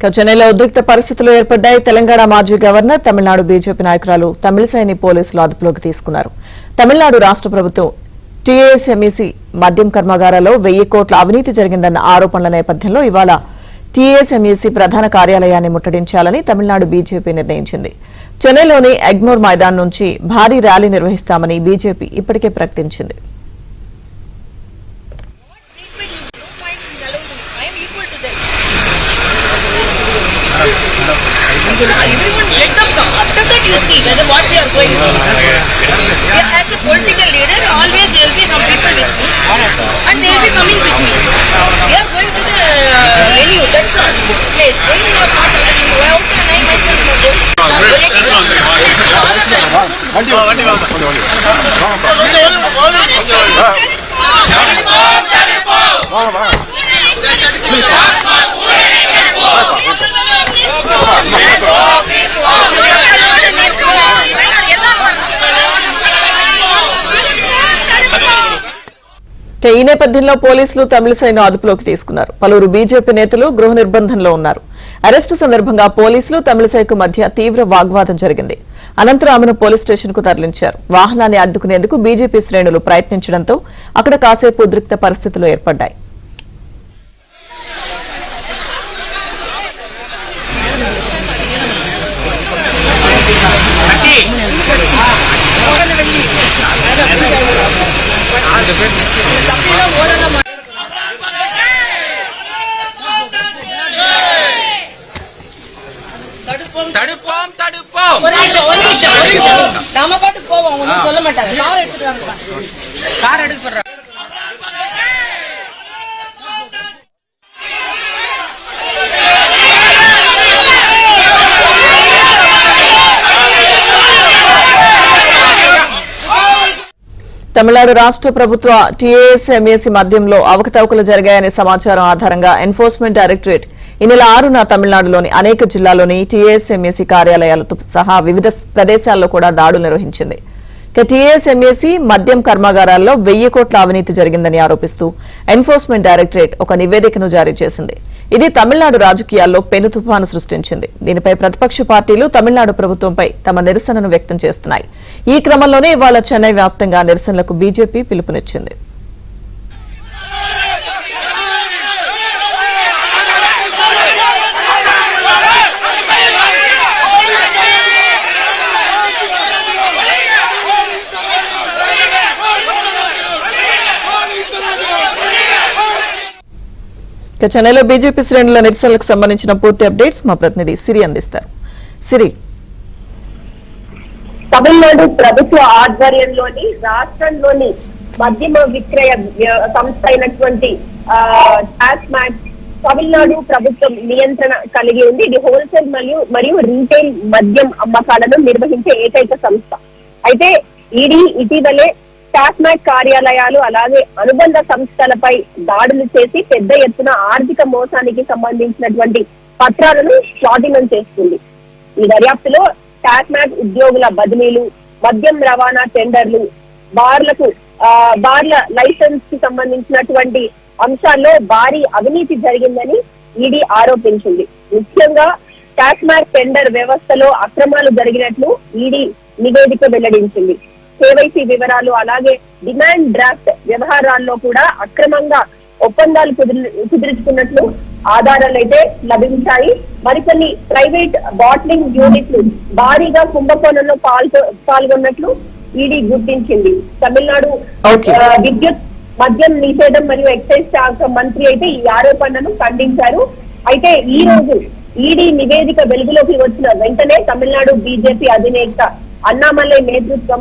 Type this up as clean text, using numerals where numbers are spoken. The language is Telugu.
చెన్నైలో ఉద్రిక్త పరిస్థితులు ఏర్పడ్డాయి. తెలంగాణ మాజీ గవర్నర్, తమిళనాడు బీజేపీ నాయకురాలు తమిళిసైని పోలీసులు అదుపులోకి తీసుకున్నారు. తమిళనాడు రాష్ట్ర ప్రభుత్వం టీఎస్ఎంఈసీ మద్యం కర్మాగారాల్లో 1000 కోట్ల అవినీతి జరిగిందన్న ఆరోపణల నేపథ్యంలో ఇవాళ టీఎస్ఎంఈసీ ప్రధాన కార్యాలయాన్ని ముట్టడించాలని తమిళనాడు బీజేపీ నిర్ణయించింది. చెన్నైలోని ఎగ్మోర్ మైదాన్ నుంచి భారీ ర్యాలీ నిర్వహిస్తామని బీజేపీ ఇప్పటికే ప్రకటించింది. Everyone let them come. After that you see whether what they are going to do. As a political leader, always there will be some people with me and they will be coming with me. We are going to the venue, that's all place. When you are not allowed to go out and I myself will go. ఈ నేపథ్యంలో పోలీసులు తమిళిసైను అదుపులోకి తీసుకున్నారు. పలువురు బీజేపీ నేతలు గృహ నిర్బంధంలో ఉన్నారు. అరెస్టు సందర్భంగా పోలీసులు తమిళిసైకు మధ్య తీవ్ర వాగ్వాదం జరిగింది. అనంతరం ఆమెను పోలీస్ స్టేషన్ కు తరలించారు. వాహనాన్ని అడ్డుకునేందుకు బీజేపీ శ్రేణులు ప్రయత్నించడంతో అక్కడ కాసేపు ఉద్రిక్త పరిస్థితులు ఏర్పడ్డాయి. நாம பாட்டுக்கு போவோம், ஒன்னும் சொல்ல மாட்டாங்க. கார் எடுத்துட்டு வாங்க, கார் எடுத்து சொல்றேன். తమిళనాడు రాష్ట్ర ప్రభుత్వ టీఎస్ఎంఈసీ మద్యంలో అవకతవకలు జరిగాయనే సమాచారం ఆధారంగా ఎన్ఫోర్స్మెంట్ డైరెక్టరేట్ ఈ నెల 6న తమిళనాడులోని అనేక జిల్లాల్లోని టీఎస్ఎంఈసీ కార్యాలయాలతో సహా వివిధ ప్రదేశాల్లో కూడా దాడులు నిర్వహించింది. టీఎస్ఎంఈసీ మద్యం కర్మాగారాల్లో 1000 కోట్ల అవినీతి జరిగిందని ఆరోపిస్తూ ఎన్ఫోర్స్మెంట్ డైరెక్టరేట్ ఒక నివేదికను జారీ చేసింది. ఇది తమిళనాడు రాజకీయాల్లో పెను తుఫాను సృష్టించింది. దీనిపై ప్రతిపక్ష పార్టీలు తమిళనాడు ప్రభుత్వంపై తమ నిరసనను వ్యక్తం చేస్తున్నాయి. ఈ క్రమంలోనే ఇవాళ చెన్నై వ్యాప్తంగా నిరసనలకు బీజేపీ పిలుపునిచ్చింది. చెన్నైలో బీజేపీ శ్రేణుల నిరసనలకు సంబంధించిన పూర్తి అప్డేట్స్ మా ప్రతినిధి సిరి అందిస్తారు. సిరి, తమిళనాడు ప్రభుత్వ ఆధ్వర్యంలోని రాష్ట్రంలోని మద్యమ విక్రయ సంస్థ అయినటువంటి టాస్మాక్ తమిళనాడు ప్రభుత్వం నియంత్రణ కలిగి ఉంది. ఇది హోల్సేల్ మరియు రీటైల్ మద్యం అమ్మకాలను నిర్వహించే ఏకైక సంస్థ. అయితే ఈడీ ఇటీవలే టాస్మాక్ కార్యాలయాలు అలాగే అనుబంధ సంస్థలపై దాడులు చేసి పెద్ద ఎత్తున ఆర్థిక మోసానికి సంబంధించినటువంటి పత్రాలను స్వాధీనం చేస్తుంది. ఈ దర్యాప్తులో టాస్మాక్ ఉద్యోగుల బదిలీలు, మద్యం రవాణా టెండర్లు, బార్ల లైసెన్స్ కి సంబంధించినటువంటి అంశాల్లో భారీ అవినీతి జరిగిందని ఈడీ ఆరోపించింది. ముఖ్యంగా టాస్మాక్ టెండర్ వ్యవస్థలో అక్రమాలు జరిగినట్లు ఈడీ నివేదిక వెల్లడించింది. కేవైసీ వివరాలు అలాగే డిమాండ్ డ్రాఫ్ట్ వ్యవహారాల్లో కూడా అక్రమంగా ఒప్పందాలు కుదుర్చుకున్నట్లు ఆధారాలు అయితే లభించాయి. మరికొన్ని ప్రైవేట్ బాట్లింగ్ యూనిట్లు భారీగా కుంభకోణంలో పాల్గొన్నట్లు ఈడీ గుర్తించింది. తమిళనాడు విద్యుత్ మద్యం నిషేధం మరియు ఎక్సైజ్ శాఖ మంత్రి అయితే ఈ ఆరోపణలను ఖండించారు. అయితే ఈ రోజు ఈడీ నివేదిక వెలుగులోకి వచ్చిన వెంటనే తమిళనాడు బీజేపీ అధినేత అన్నామలై నేతృత్వం